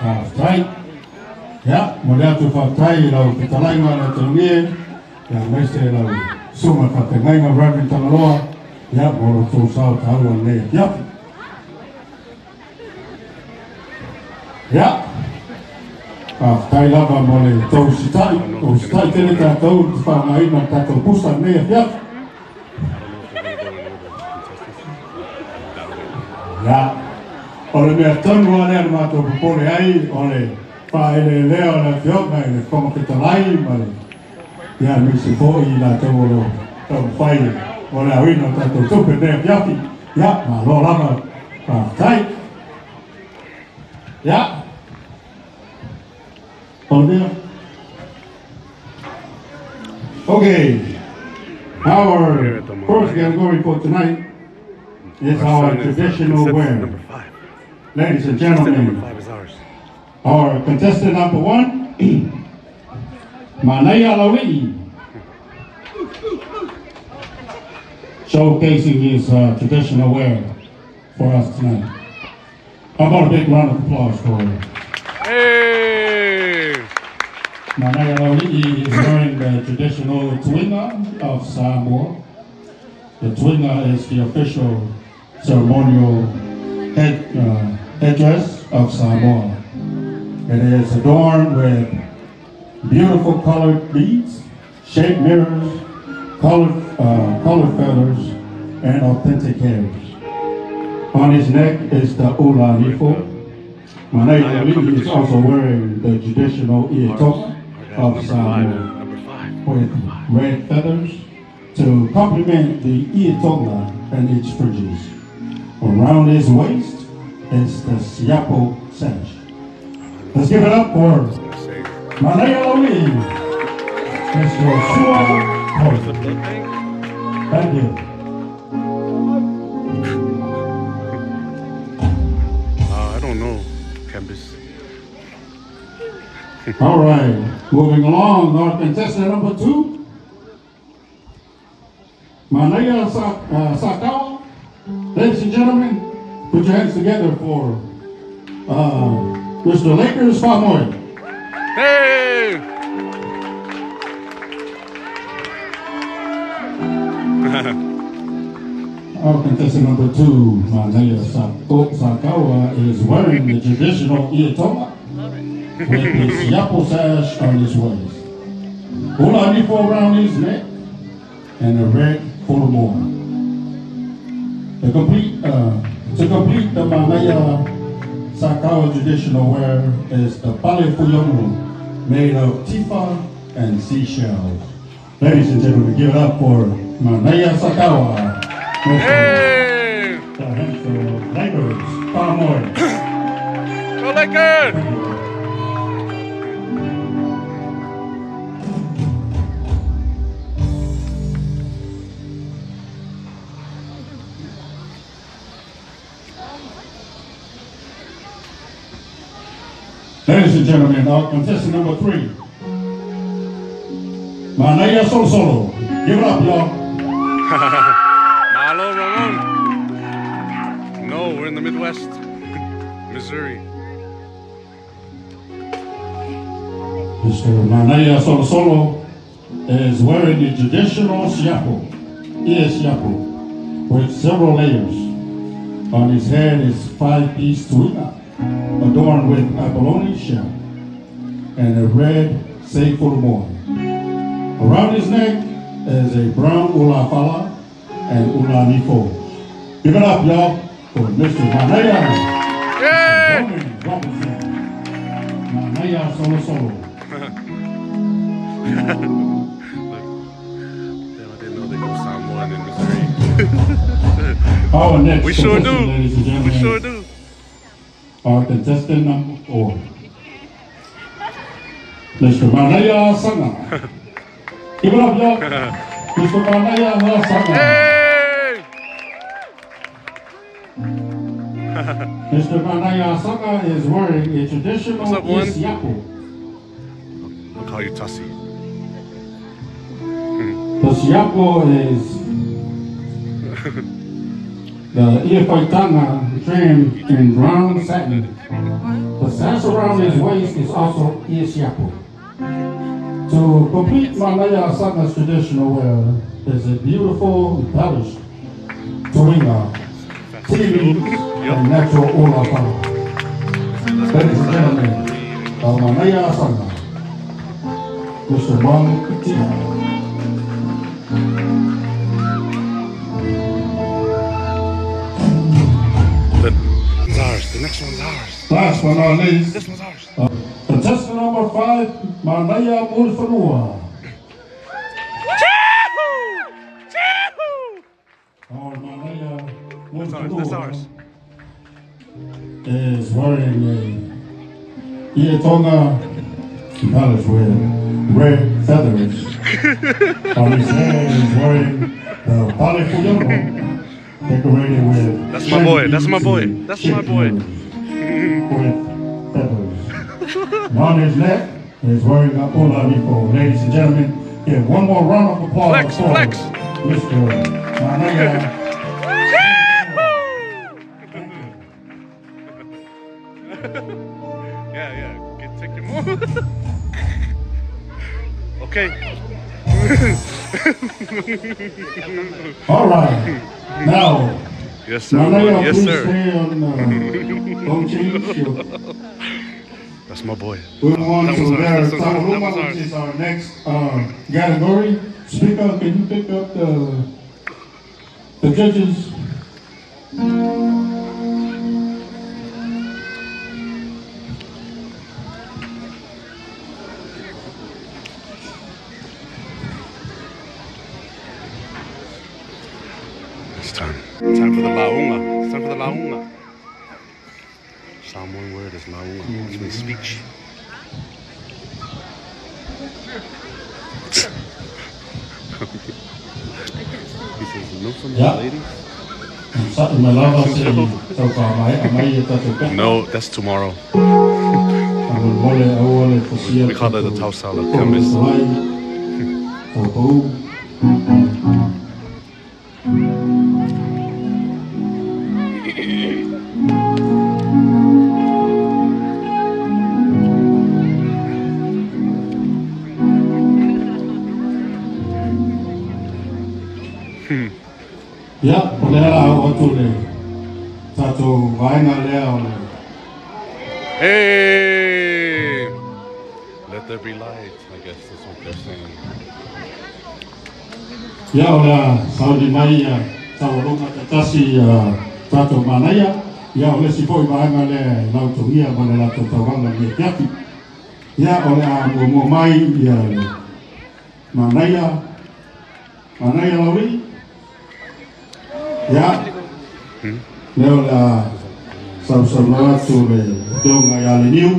Right? Yeah, mula tu fatai lau kita lain mana terngir, yang mesti lau semua fatai ngai ngabrak tang loa, ya baru tu sah tahu ni, ya, ya, fatai lau boleh tahu sitai kini tak tahu fatai nak tak tahu pusat ni, ya, ya, oleh merton wana matu boleh ai oleh Ele leo la fioga ele como kita lain bale ya misi foi la tolo tom fai ora wino tanto super de yapi ya ma lo lama tai ya older okay our first category for tonight is our traditional wear. Ladies and gentlemen, our contestant number 1, Manaya Lawi, showcasing his traditional wear for us tonight. How about a big round of applause for him? Hey! Manaya Lawi is wearing the traditional tuinga of Samoa. The tuinga is the official ceremonial headdress of Samoa. It is adorned with beautiful colored beads, shaped mirrors, colored feathers, and authentic hairs. On his neck is the ula nifo. Manaya Lawi is also wearing the traditional ietok of Samoa with red feathers to complement the ietola and its fringes. Around his waist is the siapo sash. Let's give it up for Manaya Lawi, Mr. Sāmoan. Thank you. I don't know, Campus. All right, moving along, our contestant number 2, Manaya Sakawa. Ladies and gentlemen, put your hands together for Mr. Lakers Sāmoan. Hey! Our contestant number 2, Manaya Sakawa, is wearing the traditional ietola with his yapo sash on his waist, ula nifo around his neck, and a red fulamora. To complete the Manaya Sakawa traditional wear is the pale fuyomu, made of tifa and seashells. Ladies and gentlemen, give it up for Manaya Sakawa. Hey! The Hampshire Lakers, Sāmoan. Go Lakers! Ladies and gentlemen, our contestant number 3, Manaya Solo. Give it up, y'all. Malo Ramon. No, we're in the Midwest. Missouri. Mr. Manaya Solo is wearing the traditional siapo, with several layers. On his head is 5-piece tuina, adorned with abalone shell and a red seifulmoa. Around his neck is a brown ula fala and ula nifo. Give it up, y'all, for Mr. Manaya. Manaya Solo. Look, I didn't know they go Sāmoan in Missouri. Our next We sure do. ladies and gentlemen, We sure do. our contestant number 4, Mr. Manaya Sanga. Give it up, y'all. Mr. Manaya Sanga. Hey! Mr. Manaya Sanga is wearing a traditional What's up, one? isiapo. I'll call you Tussie. The siapo is the iafaitanga trimmed in brown satin. The The sash around his waist is also Isiapu. To complete Manaya Saga's traditional wear, there's a beautiful embellished Toringa, TVs, and natural Olapa. Ladies and gentlemen, Manaya Saga, Mr. Wang Kuti. The next one's ours. Last but not least, This one's ours. contestant number 5, Manaya Mulfanua. Manaya That's ours. Is wearing a Iatonga palace with red feathers. On his head, he's wearing the Palifuyono, decorated with. That's my boy. That's my boy. That's my boy. With feathers. On his neck is wearing a Olaripo. Ladies and gentlemen, give one more round of applause Flex, for flex. Mr. Manaya. Yeah. Take your move. Okay. All right. Now, Yes, sir. Manaya, Yes, please sir. stay on. Don't change your. That's my boy. We move on That to was ours. their That was Tauruma, ours. which is our next category. Speaker, can you pick up the judges? It's time. Time for the launga. It's time for the launga. Sāmoan word is launga, which means speech. He says, no from the Yeah. ladies? No. No, that's tomorrow. We call that the tausala. Yeah, Hey! Let there be light, I guess that's what they're saying. ya ola saudi mai saurunga tatasi tato manaya ya ole sipoi maanga le lautugia mole la totawanga ni kiapi ya ola mo mai ya manaya lauri ya le ola sausama tu le donga ya le niu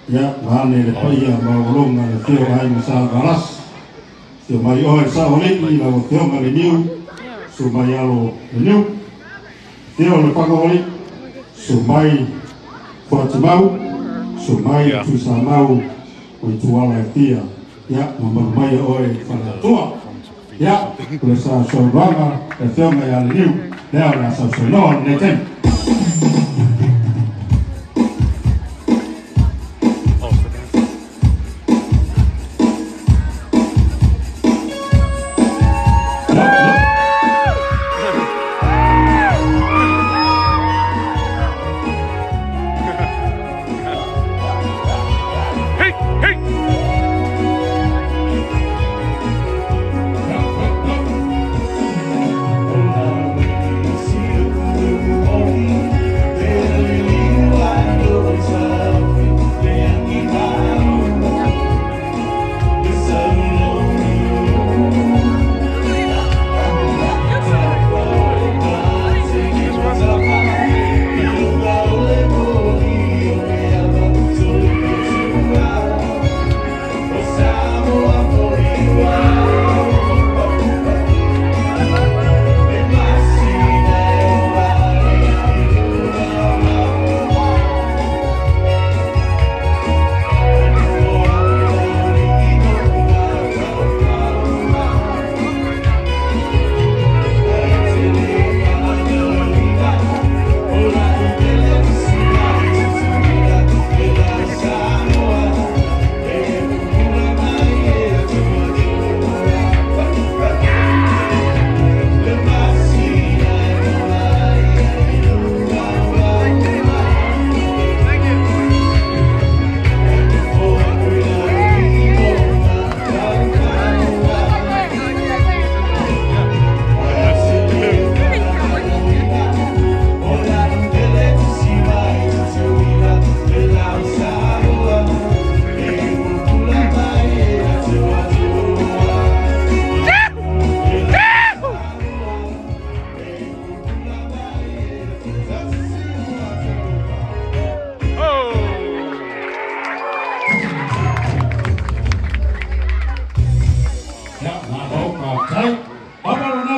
ya mane le paia maulunga le teo ai masa garas te mai o sa ole ni la te o mai niu su mai alo niu te o le paga ole su mai fortimau su mai tu sa mau o tu ala tia ya mama mai o e fala tua ya le sa so banga le te o mai alo niu le ala sa so no ne tem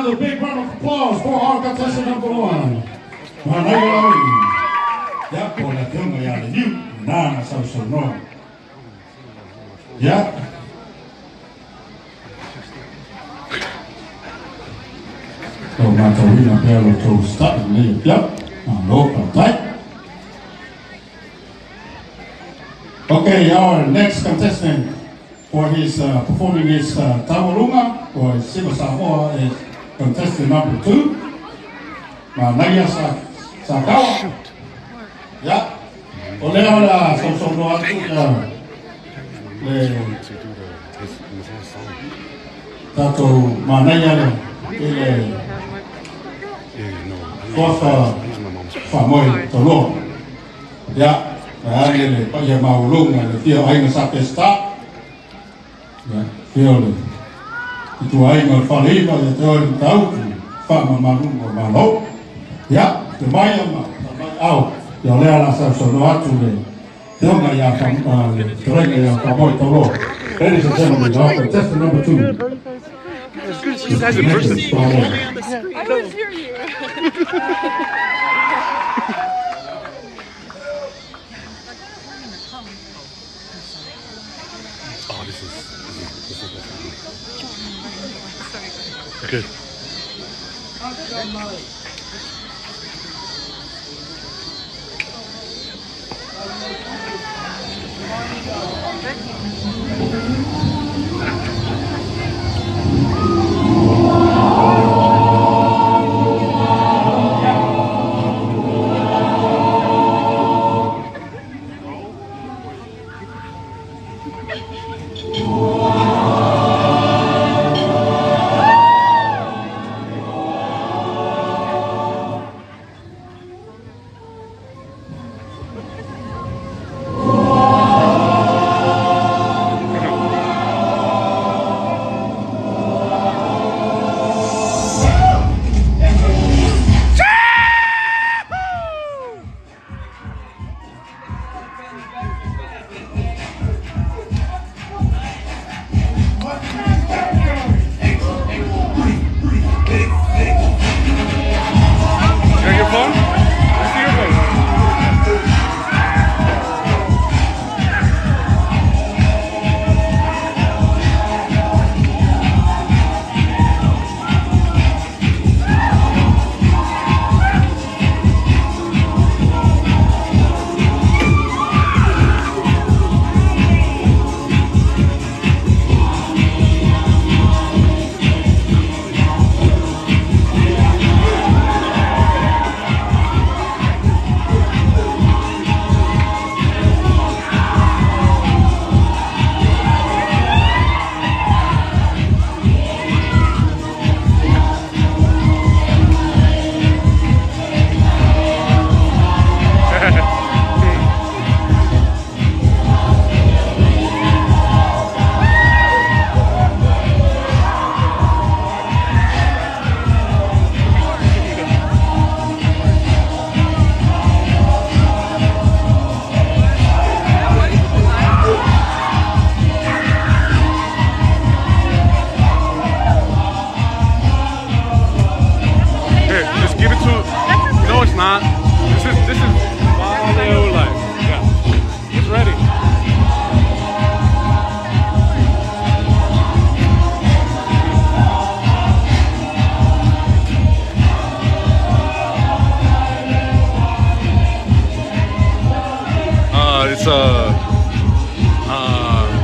another big round of applause for our contestant number 1. Yep, por la tunga ya le yu, nana sa so no. Yep. So Matarina Bello to start and leave. Yep. Local tight. Okay, our next contestant for his performing his Tawarunga or his Sāmoan is contestant number 2. Naya Sakawa. Yeah. Olea so no atu tato manaya le kofa famoi tolo. Yeah. Le pa ya maulunga le tio ai na sa festa. Ya, tio le. Itu ai ma fali ma le tio tau fa ma malunga ma lo. Ya, te mai ma au. Yo le ala sa so no atu le. Tio ma ya fa le trega ya fa moi tolo. Ladies and gentlemen, our contestant number 2. It's good to see you guys in person. I always hear you. Oh, this is good.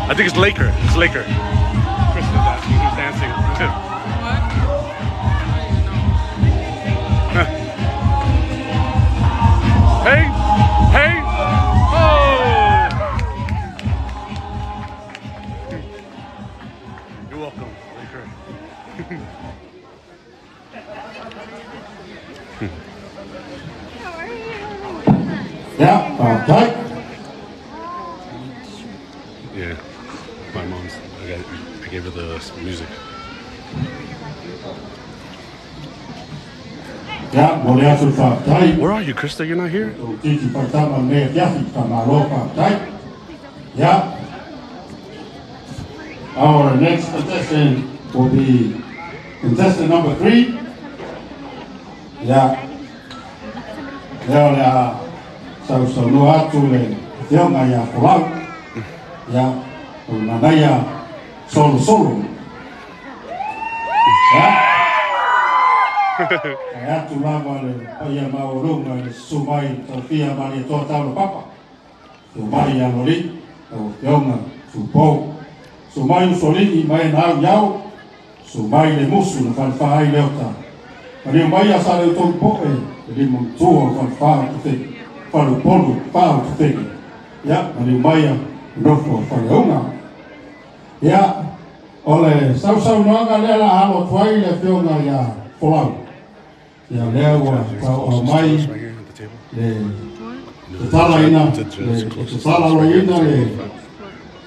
I think it's Laker. It's Laker. Chris is dancing. He's dancing. What? Hey! Hey! Oh! You're welcome, Laker. How are you? Yeah, tight. Yeah, my mom's. I gave her the music. Yeah, Where are you, Krista? You're not here? Yeah. Our next contestant will be Contestant number 3. Yeah. Leo so no atu le teonga ya kolau. Yeah. Nanaya solo. Yeah. Atu lava le paya maurunga le sumai tawhia mani toa tau le papa. Sumai ya lori, tau teonga, supo. Sumai usoli I mai nau yau. Sumai le musu na whanwhai leo ta. Mani mai a sare tōi poe, le mong tua whanwhau te te. Whalu polu, whau te te. Ya, mani mai a rofo whareunga. Ya, ole sau noanga lea la halo tuai le whionga ya wholau. Ya lea ua kau mai le tala ina, le tala roa ina le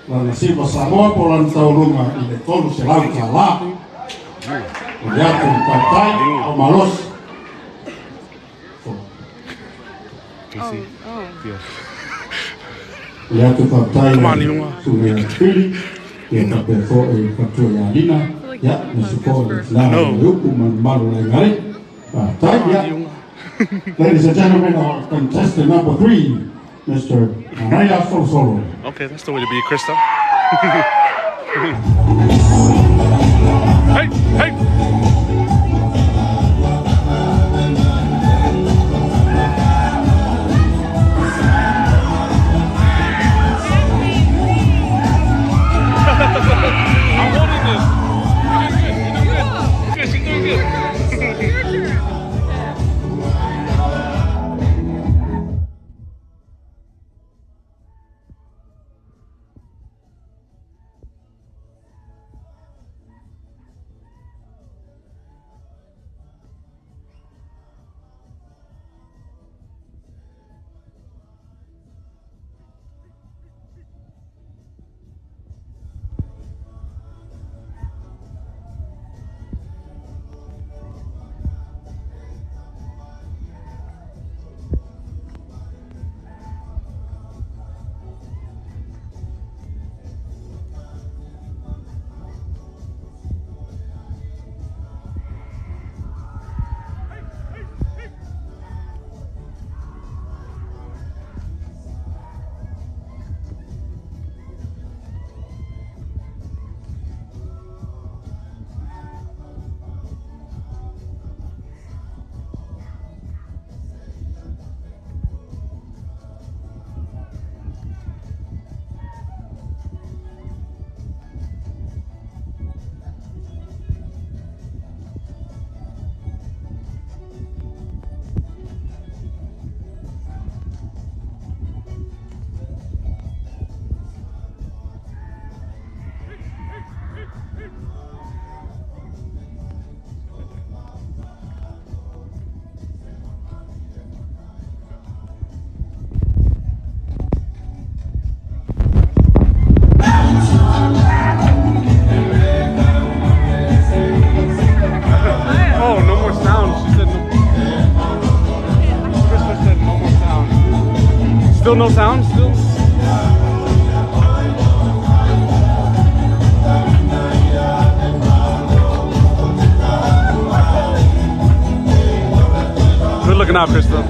lana sipa Sāmoan po lana taurunga I le tolu se lau ka la. O le atu patai o malos. Le atu patai su le pili. Ia ka pe fo e katua ia lina. Ia, na supo le tina le upu malu le ngare. Patai ia. Ladies and gentlemen, our contestant number 3, Mr. Anaya Solo. Okay, that's the way to be, Krista. Hey! I'm holding this. You're doing good. She's doing good. Your turn. Still no sound? Still? Good looking out, Krista.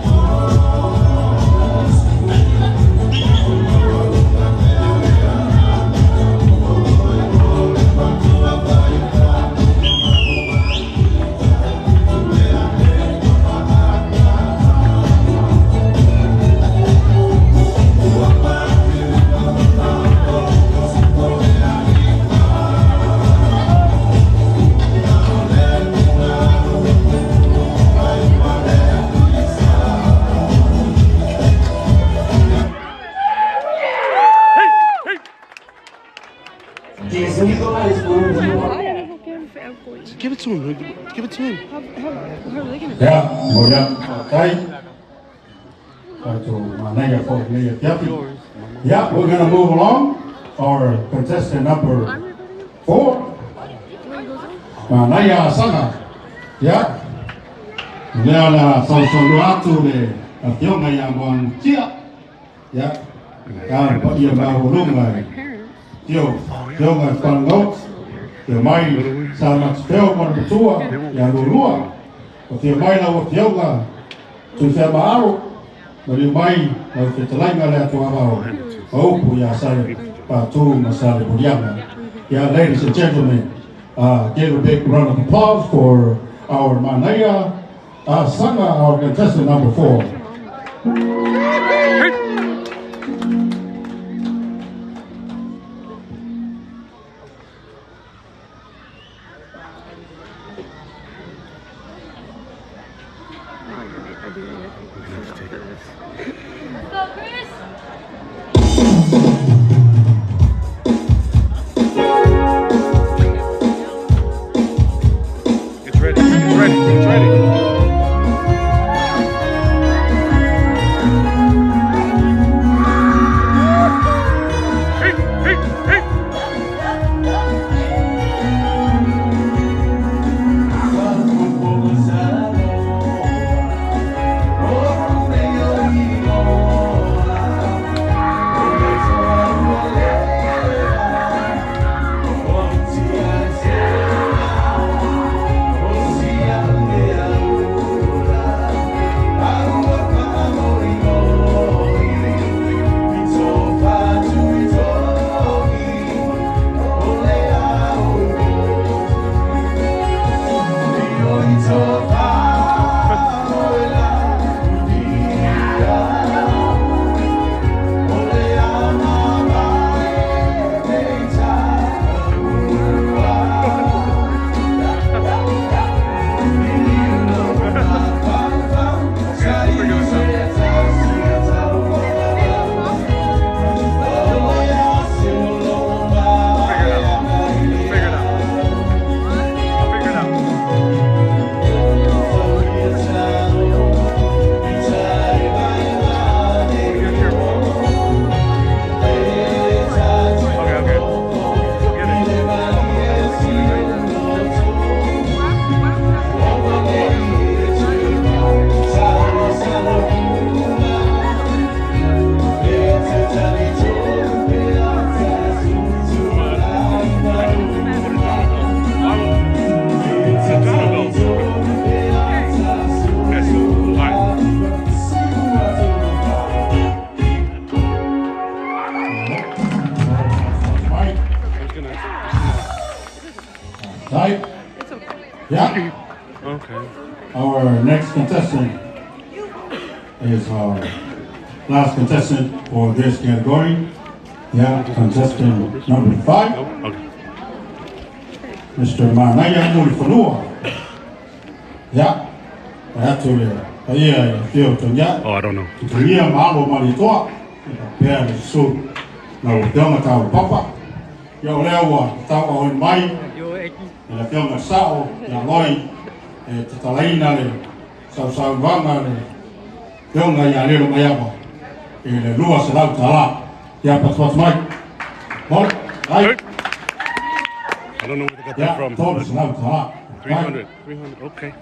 Give it to him. Give it to him. How are they gonna Yeah, we're going to move along. Our contestant number 4, Naya Saga. Yeah. Leala Sausonuatu le Ationga Yamon Tia. Yeah. But you know, Tio, Tonga Fango. Te mai sa mateo ma tua ya lua. O te mai na o te oga. Tu se maaro. Ma le mai na te talainga le atua wao. O pu ya sare pa tu masale buriama. Yeah, ladies and gentlemen, give a big round of applause for our Manaya Sanga, our contestant number 4. It's ready. It's ready. It's ready. Right? Yeah. Okay. Our next contestant is our last contestant for this category. Yeah, contestant number 5. Okay. Mr. Manaya Mulfanua. Yeah. Actually, yeah, feel to yeah. Oh, I don't know. Yeah, malo malitoa. Yeah, so now dama tau papa. Yo lewa tau on mai. La fiona sao ya loi te talaina le sau vanga le fiona ya le mai apa. E le lua se lau tala. Ya pas mai. Bon, ai. I don't know where they got Ya, that from. todos lau tala. 300. 300. Okay.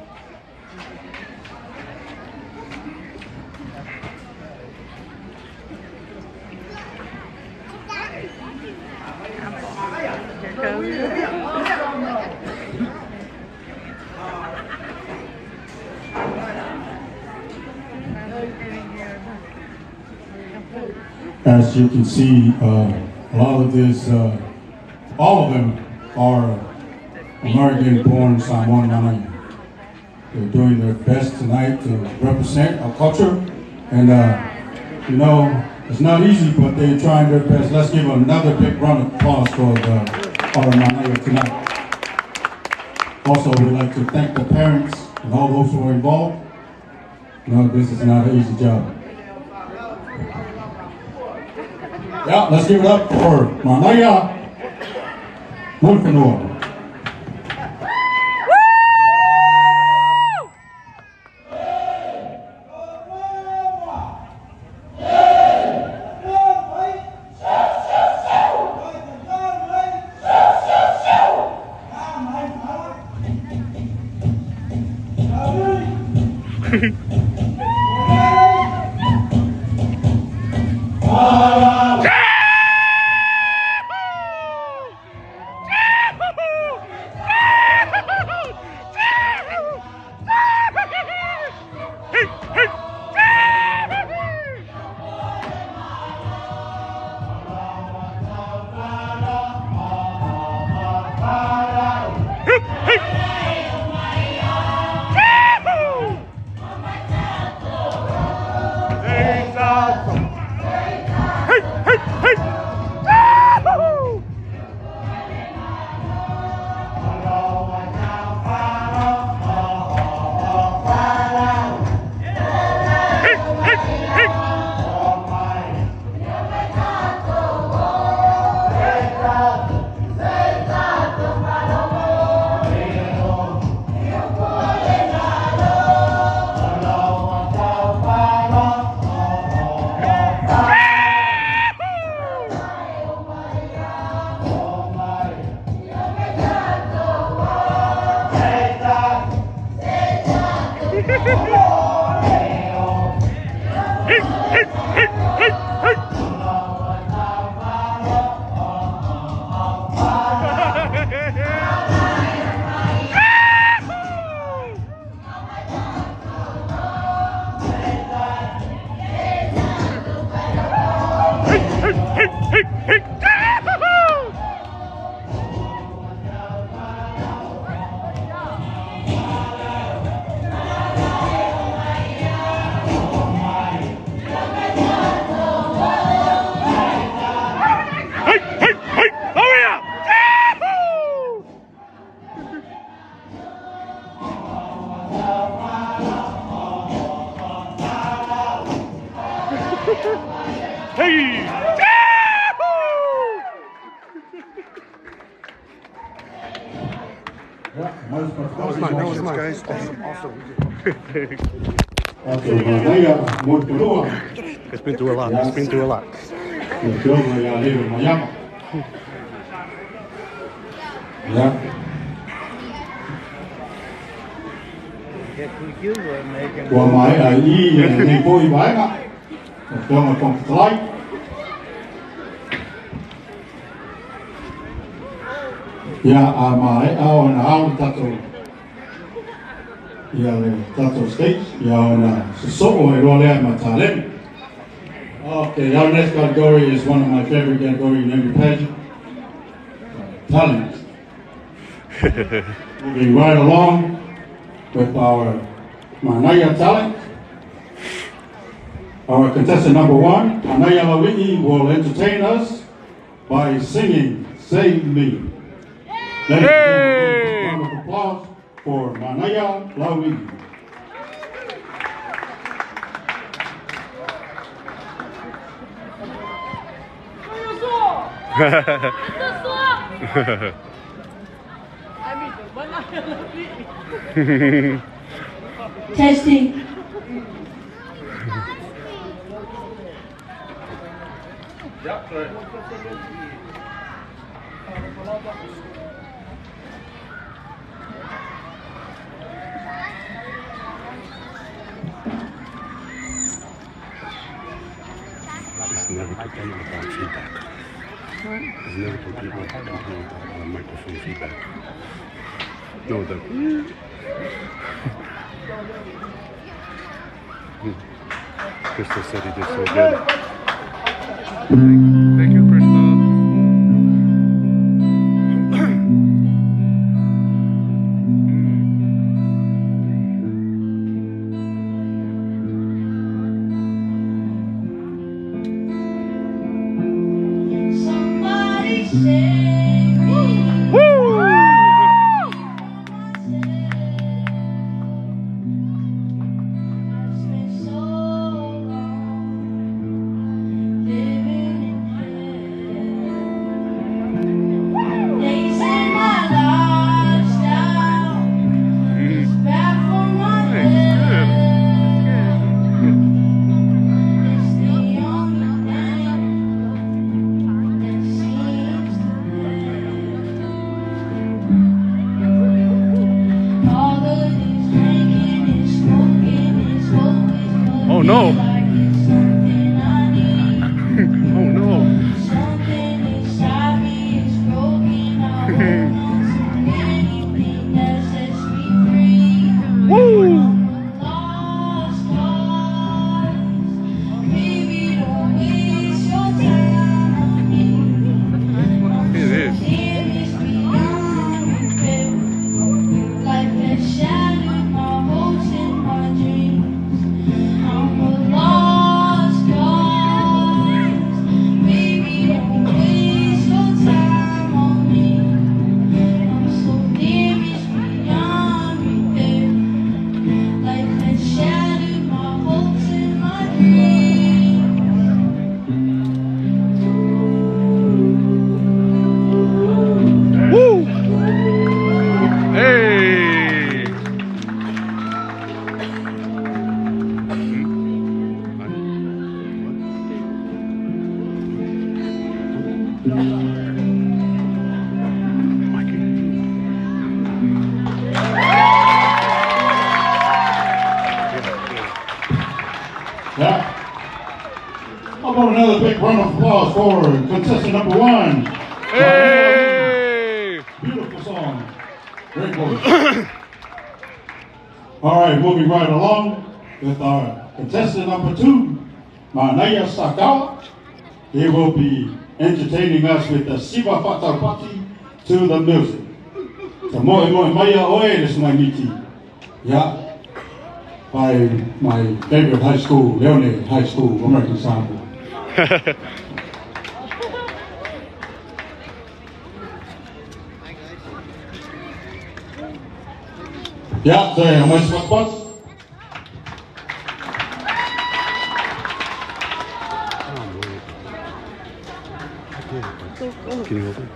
As you can see, a lot of this, all of them are American-born Sāmoan Manaya. They're doing their best tonight to represent our culture, and you know, it's not easy, but they're trying their best. Let's give another big round of applause for our Manaya tonight. Also, we'd like to thank the parents and all those who are involved. You know, this is not an easy job. Yeah, let's give it up for Manaya Mulfanua. Hey! That was Nice, guys. Awesome. It's been through a lot. It's been through a lot. Của máy ở y thành phố Bái ạ, cho một phòng slide. Ya máy ao nào tato, ya tato stage, ya na số người rồi mà trả lên. Okay, our next category is one of my favorite categories in every pageant. Talent. Moving right along with our Manaya talent. Our contestant number one, Manaya Lawiki, will entertain us by singing Save Me. Ladies and gentlemen, round of applause for Manaya Lawiki. Testing. It's never complained about feedback. It's never complained about microphone feedback. No, the... Crystal said he did so good. Thank you, Crystal. Somebody save me. Woo! It's been so long living in hell. They say my lifestyle is bad for my health. It's the only thing that seems to live. All of this drinking and smoking is always Oh no! like it's something I need. Oh no! Something inside me is broken. I want anything that sets me free. Woo! Lost cause. Baby, don't waste your time on me. It is. Here is beyond repair. Life has shattered my hopes and my dreams. I'm a lost another big round of applause for contestant number 1. Hey! Beautiful song. Great voice. All right, moving right along with our contestant number 2, Manaya Sakawa. He will be entertaining us with the Siva Fatapati to the music. So moi moi maya oe is my miti. Yeah. By my favorite high school, Leone High School, American Sāmoan. Yeah, so how much what? Can you hold it?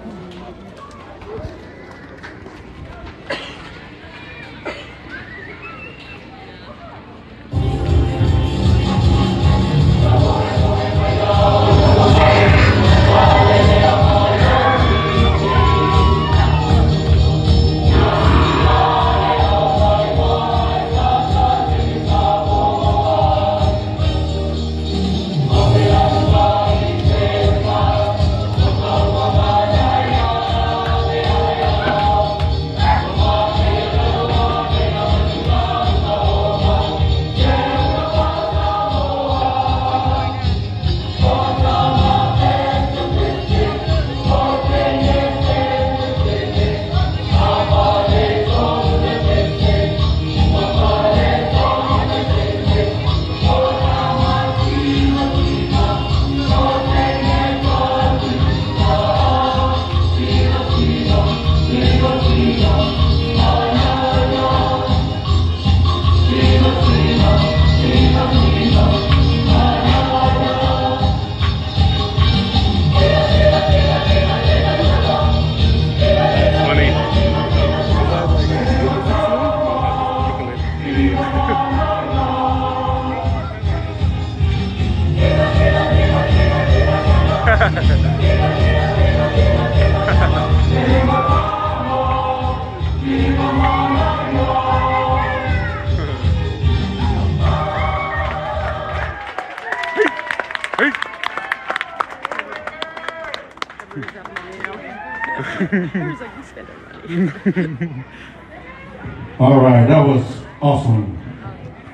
All right, that was awesome.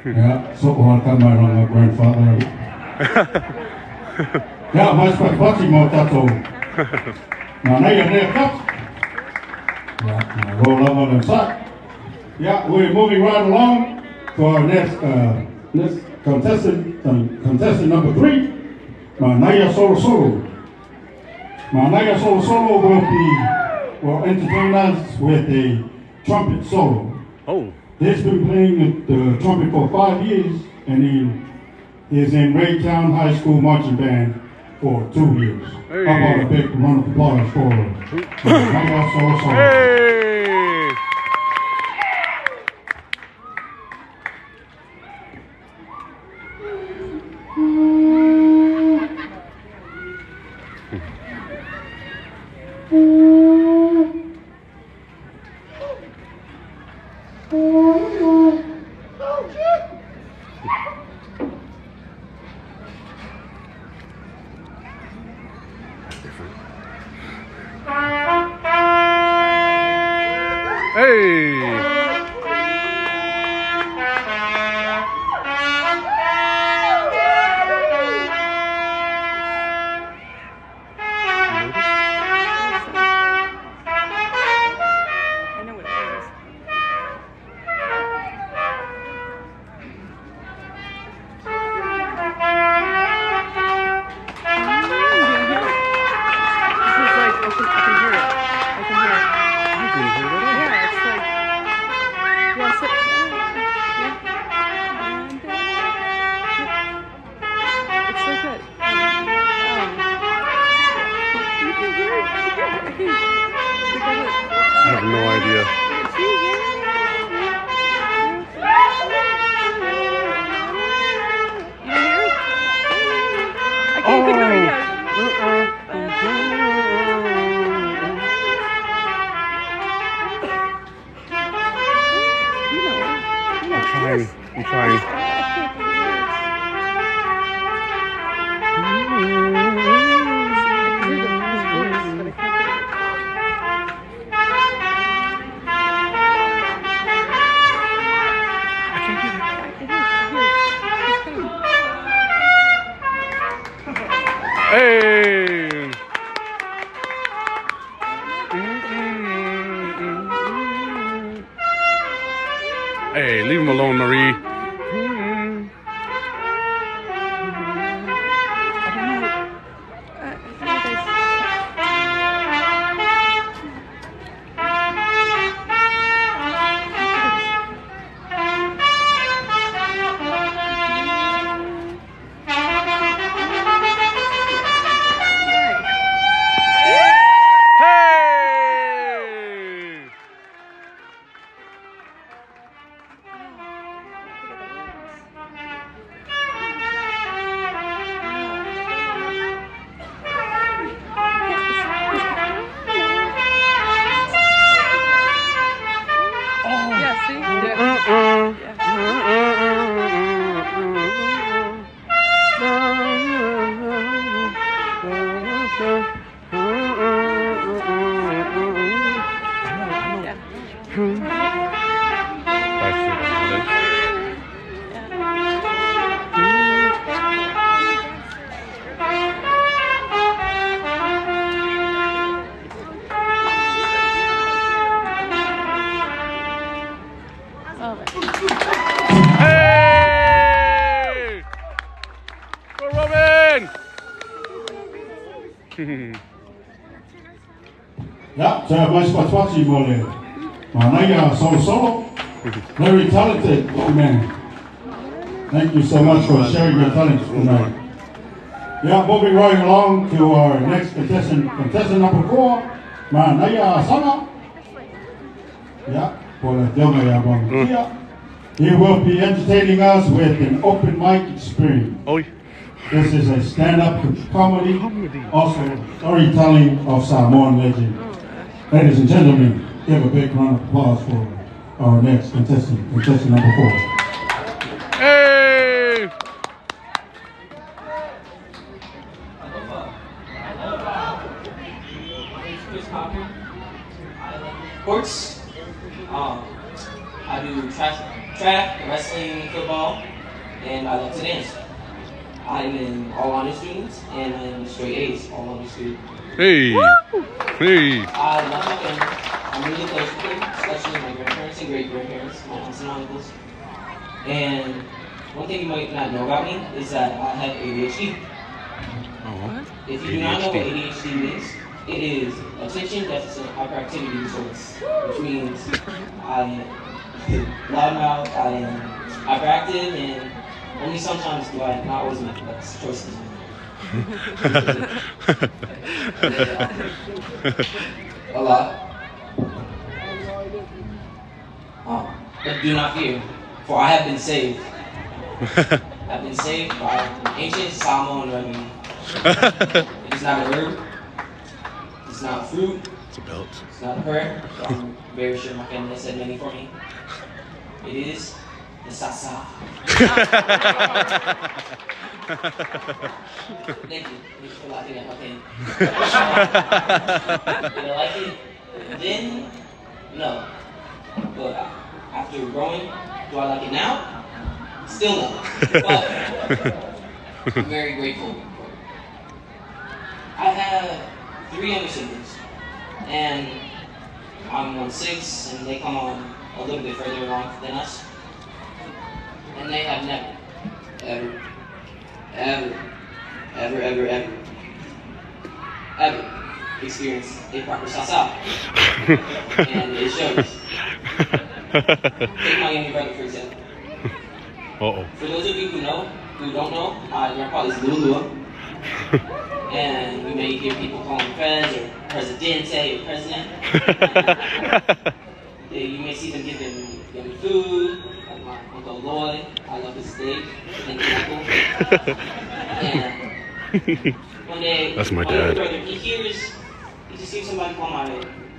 Yeah, so welcome my grandfather. Yeah, mas pati mo tato. Na naya naya cut. Yeah, roll over the side. Yeah, we're moving right along to our next contestant number 3, Manaya Solo Solo. Manaya Solo Solo will entertain us with a trumpet solo. Oh. He's been playing the trumpet for 5 years, and he is in Raytown High School Marching Band for 2 years. Hey. How about a big round of applause for Manaya Solo Solo? Hey! Hey! I know what it is. I have no idea. I'm trying. Hey, leave him alone, Marie. Hey! Go Robin! Yeah, so my spatwachi mole. Manaya solo. Very talented man. Thank you so much for sharing your talents tonight. Yeah, moving right along to our next contestant number 4, Manaya Sama. Yeah, for the Doma. He will be entertaining us with an open mic experience. Oh. This is a stand-up comedy, also storytelling of Sāmoan legend. Ladies and gentlemen, give a big round of applause for our next contestant number 4. Hey! Sports. I do track, wrestling, football, and I love to dance. I'm an all honor student and I'm straight A's, all honor student. Hey! Hey! I love my family. I'm really close with them, especially my grandparents and great grandparents, my aunts and uncles. And one thing you might not know about me is that I have ADHD. Oh, if you do not know what ADHD means, it is attention deficit hyperactivity disorder, which means I am loudmouth, I am hyperactive, and only sometimes do I not always make the best choices. A lot. But do not fear, for I have been saved. I've been saved by an ancient Sāmoan remedy. It is not a herb. It's not a fruit. It's a belt. It's not a prayer. So I'm very sure my family has said many for me. It is the Sasa. Thank you. Thank you for laughing at my pain. Did I like it? Then, no. But after growing, do I like it now? Still no. But I'm very grateful. I have 3 younger siblings, and I'm 1/6, and they come on a little bit further along than us. And they have never, ever experienced a proper sasa. And it shows. Take my younger brother, for example. Uh-oh. For those of you who don't know, my grandpa is Lulua. And you may hear people call him Prez or Presidente or President. You may see them giving food, like my Uncle Lloyd. I love his steak. And one day, that's my dad. Brother, he just hears somebody call my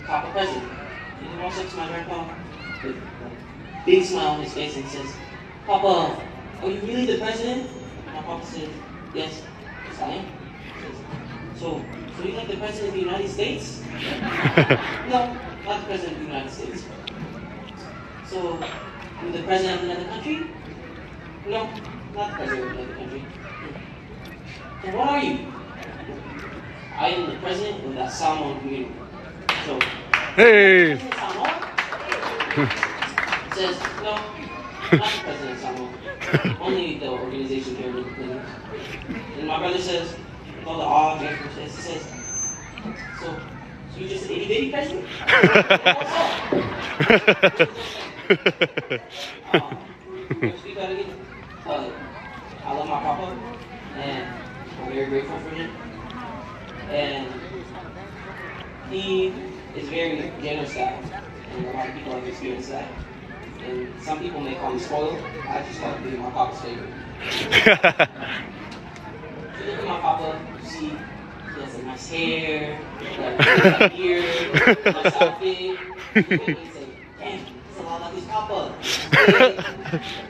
Papa President. And he walks up to my grandpa with a big smile on his face and says, "Papa, are you really the president?" And my papa says, "Yes, yes I am." So you're like the president of the United States? No, not the president of the United States. So you're the president of another country? No, not the president of another country. Then what are you? I am the president of that Sāmoan community. So, hey! says, no, I'm not the president of Sāmoan. Only the organization here in the And my brother says, with all the awe and he says, so you just an itty bitty president? Speak that again. I love my papa, and I'm very grateful for him. And he is very generous guy, and a lot of people have experienced that. And some people may call me spoiled. I just like being my papa's favorite. If you look at my papa, you see he has a nice hair, like a beard, nice outfit. You look at me and say, dang, he's a lot like his papa.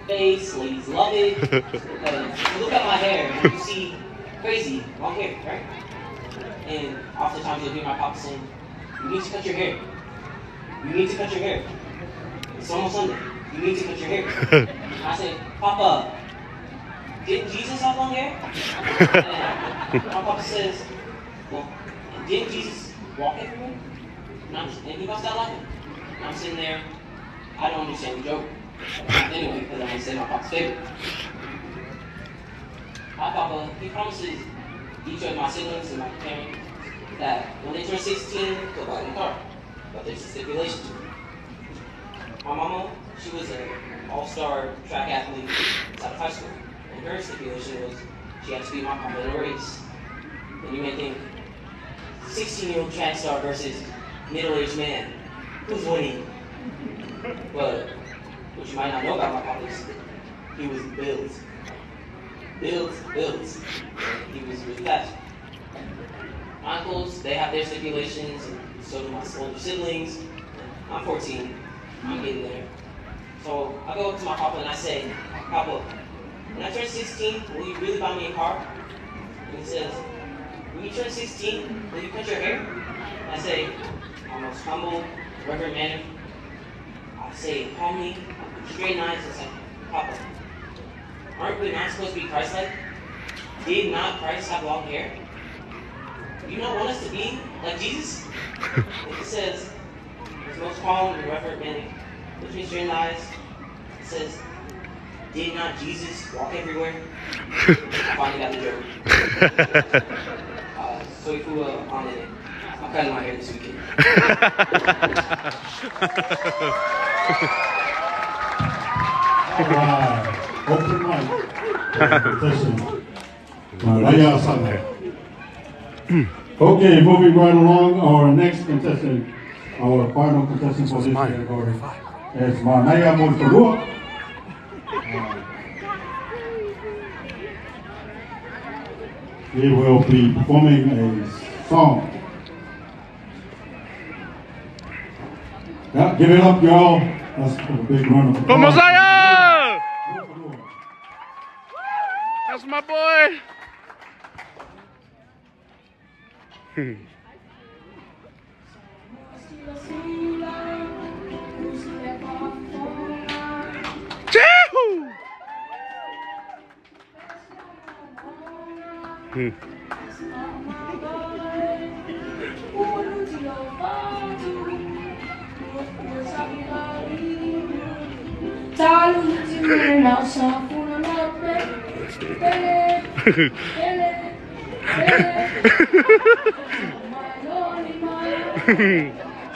Face, ladies love it. You look at my hair and you see crazy, long hair, right? And oftentimes you'll hear my papa saying, you need to cut your hair. You need to cut your hair. It's almost Sunday. You need to cut your hair. I say, Papa, didn't Jesus have long hair? And my papa says, well, didn't Jesus walk everywhere? And he busts out laughing. And I'm sitting there, I don't understand the joke. Anyway, because I'm going to say my papa's favorite. My papa, he promises each of my siblings and my parents that when they turn 16, they'll buy a car. But there's a stipulation to it. My mama, she was an all-star track athlete out of high school. And her stipulation was she had to beat my papa in a race. And you may think, 16-year-old track star versus middle-aged man, who's winning? But what you might not know about my papa is he was built. Built. He was really fast. My uncles, they have their stipulations, and so do my older siblings. I'm 14. I'm getting there. So I go up to my papa and I say, Papa, when I turn 16, will you really buy me a car? And he says, when you turn 16, will you cut your hair? And I say, my most humble, reverent manner. I say, call me, straight eyes, and say, Papa, aren't we not supposed to be Christ-like? Did not Christ have long hair? Do you not want us to be like Jesus? And he says, his most calm and reverent manner, looks me straight in the eyes, and says, did not Jesus walk everywhere? I finally got the joke. Soy fua on it. I'm cutting my hair this weekend. Alright, open mic. Listen. Okay, moving right along, our next contestant, our final contestant for this category is Manaya Monfalua. He will be performing a song. Yeah, give it up, y'all. That's a big round of applause. Mosiah! That's my boy. Chee-hoo!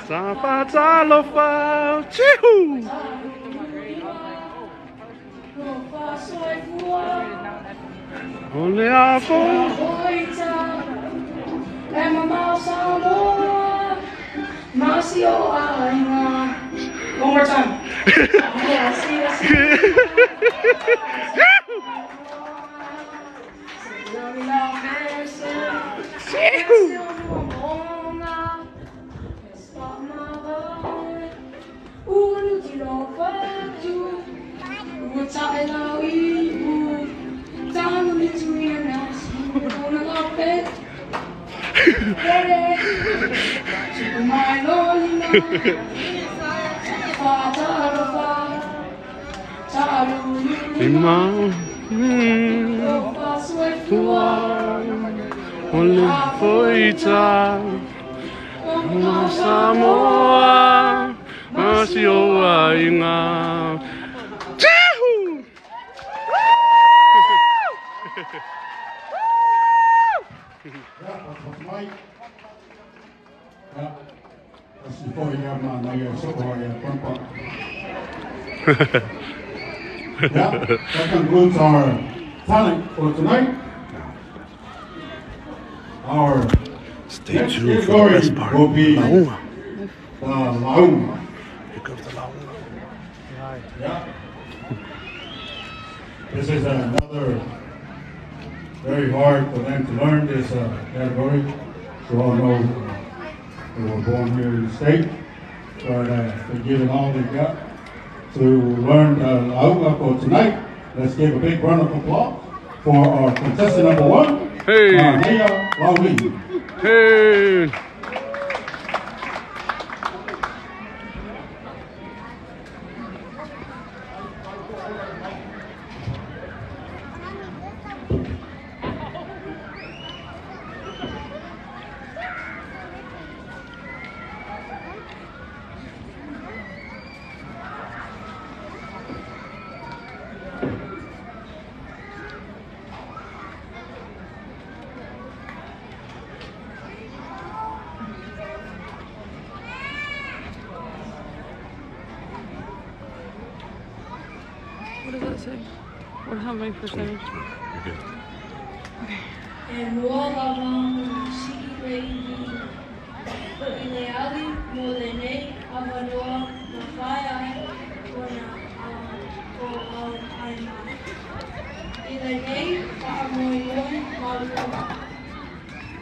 Safa talofa, chee-hoo! Only our phone. One more time. Only for Sāmoan, Masi o ainga. Chahoo! Yeah, that's Mike. Yeah, that's before you have my Yeah, that concludes our talent for tonight. Our Stay next tuned for the category best part. will be Lauma. Lauma. Here comes the Lauma. Yeah. This is another very hard for them to learn this category. You all know they were born here in the state, but they're giving all they got to learn Lauma for tonight. Let's give a big round of applause for our contestant number one, Hey. Naya Laui. Hey! What does that say? What, how many percentage? You're good. E mua wawanga siki reini I le ali mo le nei awanoa na whai ai o au ai mai. I le nei whaamoi moi maulua.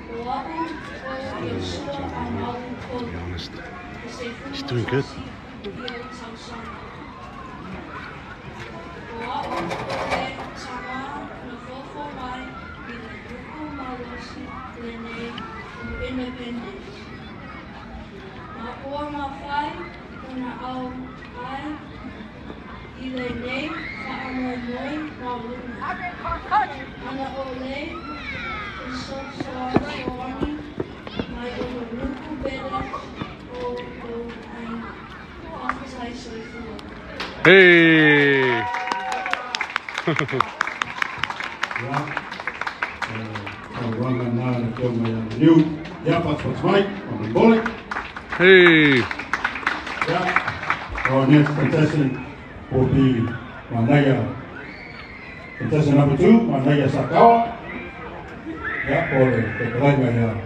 O aku o Yeshua a maulu To be kolu. honest, E se he's fuma doing good. tasi i o tausanga. O aku o le tama na fofo mai I le nuku malosi le nei o independence. Ma ua ma whai ona au ai I le nei whaamoi moi mauluna. Ana o le e soani mai o le nuku bela o ainga. Whakatai soifua. Hey! Yeah. Running now to film the new. Yeah, that's what's Mike on the bullet. Hey! Yeah. Our next contestant will be Manaya. Contestant number two, Manaya Sakawa. Yeah, for the Kalaiwa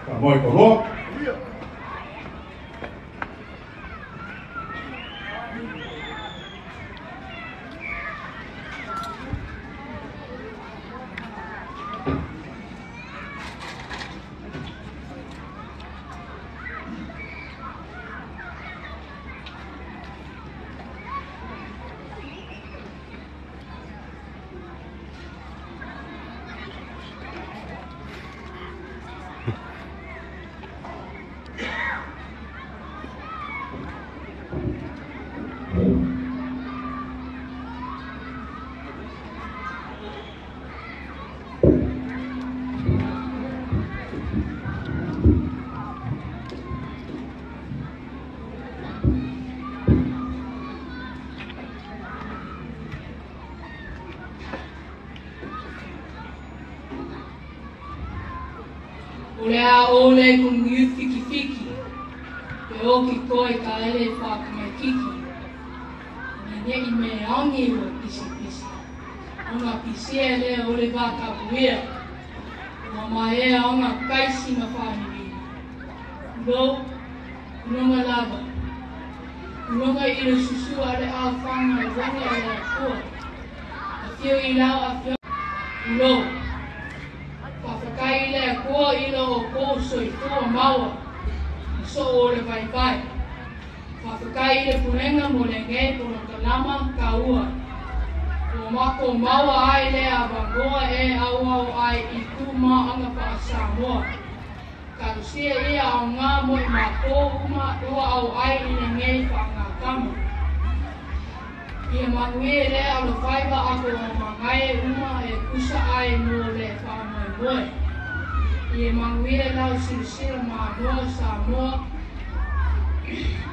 Kamoy Kolo. O le a ole kung yu fiki fiki. Pe o ki koe ka ele whaka mai kiki. Nene I me angi ua pisi pisi. Onga pisi e le ole waka puia. Ua mai e onga kaisi ma whani wina. No, unonga lava. Unonga I le susu a le a whanga le wangi a le a kua. A whio I lau a whio. No. Whakakai le kua ilo o kou soifua maua. So o le vai vai. Whakakai le purenga mo le ngai pono kalama ka ua. O mako maua ai le a wangoa e au au ai I kuma anga pa Sāmoan. Ka usia ia au ngā mo I mako uma ua au ai I le ngai pa ngā kama. Ia mangue le au le whaiva ako o mangai uma e kusa ai mo le whamai moe. Ia mangue lau sirisira ma noa Sāmoa.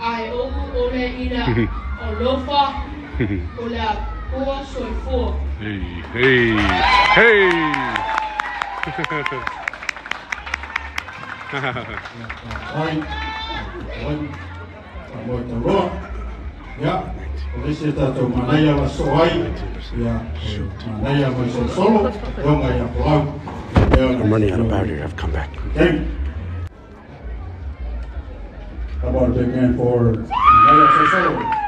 Ai oku ole ira o lofa o la pua soifua. Hey, hey, hey! Oi, oi, roa. Ya, polisi tatu manaya wa soai. Ya, manaya wa solo. Donga ya pulau. I'm running out of battery. I've come back. Okay. How about a big hand for manaya solo?